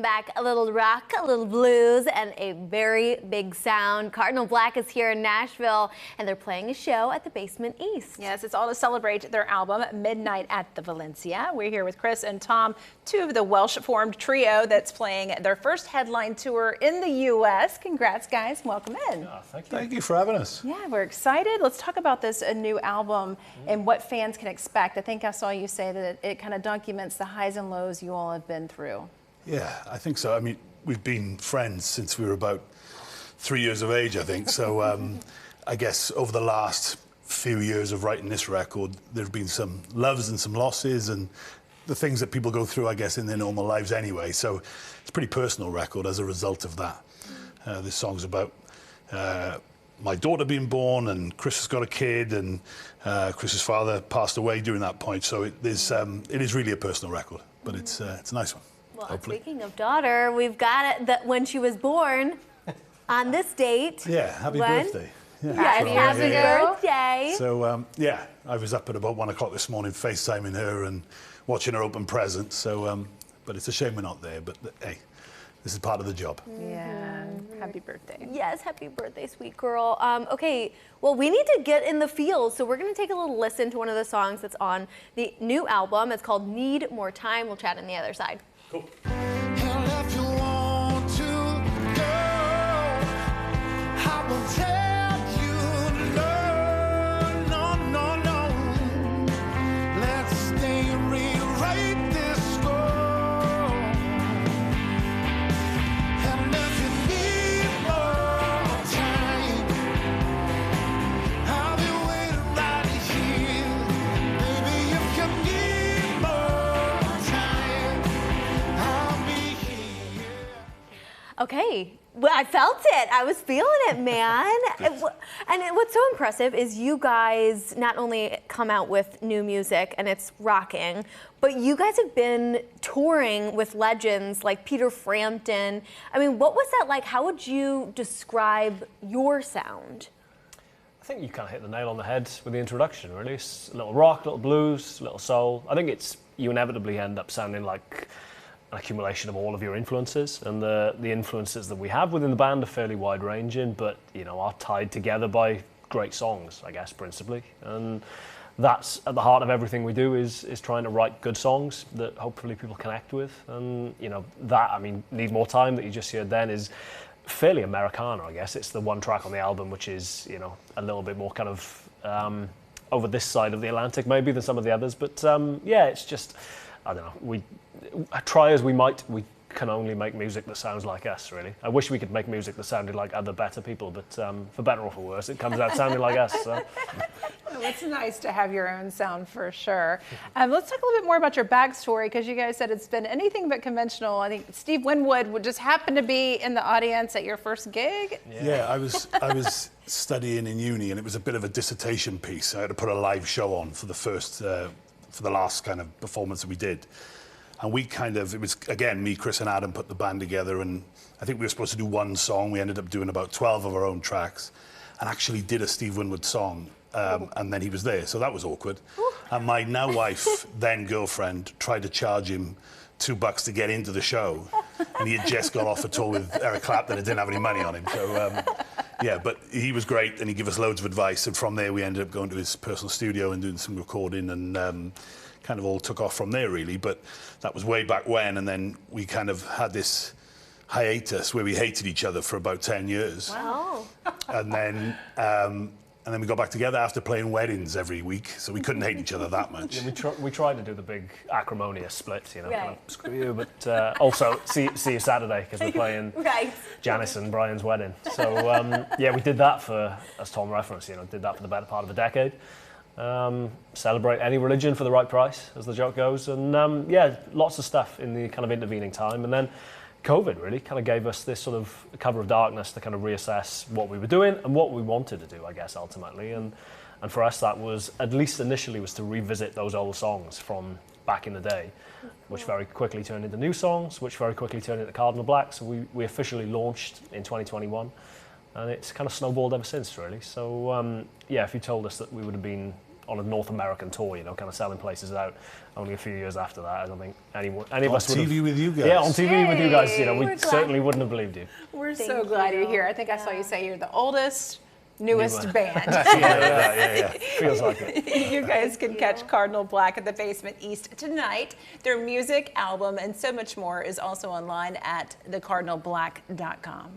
back a little rock, a little blues, and a very big sound. Cardinal Black is here in Nashville, and they're playing a show at the Basement East. Yes, it's all to celebrate their album, Midnight at the Valencia. We're here with Chris and Tom, two of the Welsh-formed trio that's playing their first headline tour in the U.S. Congrats, guys. Welcome in. Oh, thank you. Thank you for having us. Yeah, we're excited. Let's talk about this new album and what fans can expect. I think I saw you say that it kind of documents the highs and lows you all have been through. Yeah, I think so. I mean, we've been friends since we were about 3 years of age, I think. So I guess over the last few years of writing this record, there have been some loves and some losses and the things that people go through, I guess, in their normal lives anyway. So it's a pretty personal record as a result of that. This song's about my daughter being born, and Chris has got a kid, and Chris's father passed away during that point. So it is really a personal record, but it's a nice one. Well, hopefully. Speaking of daughter, we've got it that when she was born on this date. Yeah, happy birthday. Yeah, Happy birthday. So, yeah, I was up at about 1 o'clock this morning FaceTiming her and watching her open presents. So, but it's a shame we're not there. But hey, this is part of the job. Yeah, happy birthday. Yes, happy birthday, sweet girl. Okay, well, we need to get in the field, so we're going to take a little listen to one of the songs that's on the new album. It's called Need More Time. We'll chat on the other side. Cool. Okay, well, I felt it. I was feeling it, man. What's so impressive is you guys not only come out with new music and it's rocking, but you guys have been touring with legends like Peter Frampton. I mean, what was that like? How would you describe your sound? I think you kind of hit the nail on the head with the introduction, really. It's a little rock, a little blues, a little soul. I think you inevitably end up sounding like an accumulation of all of your influences, and the influences that we have within the band are fairly wide-ranging, but are tied together by great songs, I guess, principally. And that's at the heart of everything we do is trying to write good songs that hopefully people connect with. And Need More Time that you just heard then is fairly Americana, I guess. It's the one track on the album which is a little bit more kind of over this side of the Atlantic maybe than some of the others, but it's just, I don't know, we try as we might, we can only make music that sounds like us, really. I wish we could make music that sounded like other better people, but for better or for worse, it comes out sounding like us. So. Well, it's nice to have your own sound for sure. Let's talk a little bit more about your backstory, because you guys said it's been anything but conventional. I think Steve Winwood would just happen to be in the audience at your first gig. Yeah, I was studying in uni, and it was a bit of a dissertation piece. I had to put a live show on for the last kind of performance that we did. And it was, again, me, Chris and Adam put the band together, and I think we were supposed to do one song. We ended up doing about 12 of our own tracks and actually did a Steve Winwood song, and then he was there, so that was awkward. And my now wife, then girlfriend, tried to charge him $2 to get into the show, and he had just got off a tour with Eric Clapton and didn't have any money on him. So, yeah, but he was great, and he gave us loads of advice, and from there we ended up going to his personal studio and doing some recording, and kind of all took off from there, really. But that was way back when, and then we kind of had this hiatus where we hated each other for about 10 years. Wow. And then we got back together after playing weddings every week, so we couldn't hate each other that much. Yeah, we tried to do the big acrimonious split, right. kind of screw you, but also see you Saturday, because we're playing right. Janice and Brian's wedding. So we did that for, as Tom referenced, did that for the better part of a decade. Celebrate any religion for the right price, as the joke goes, and lots of stuff in the kind of intervening time, and then COVID really kind of gave us this sort of cover of darkness to kind of reassess what we were doing and what we wanted to do, I guess, ultimately, and for us that was, at least initially, was to revisit those old songs from back in the day, which very quickly turned into new songs, which very quickly turned into Cardinal Black. So we officially launched in 2021. And it's kind of snowballed ever since, really. So, if you told us that we would have been on a North American tour, you know, kind of selling places out. Only a few years after that, I don't think any of us would have... On TV with you guys. Yeah, on TV with you guys, you know, we We're glad. certainly wouldn't have believed you. We're Thank so glad you. you're here. I think I saw you say you're the oldest, newest Newer. band. Yeah. Feels like it. You guys can catch Cardinal Black at the Basement East tonight. Their music, album, and so much more is also online at thecardinalblack.com.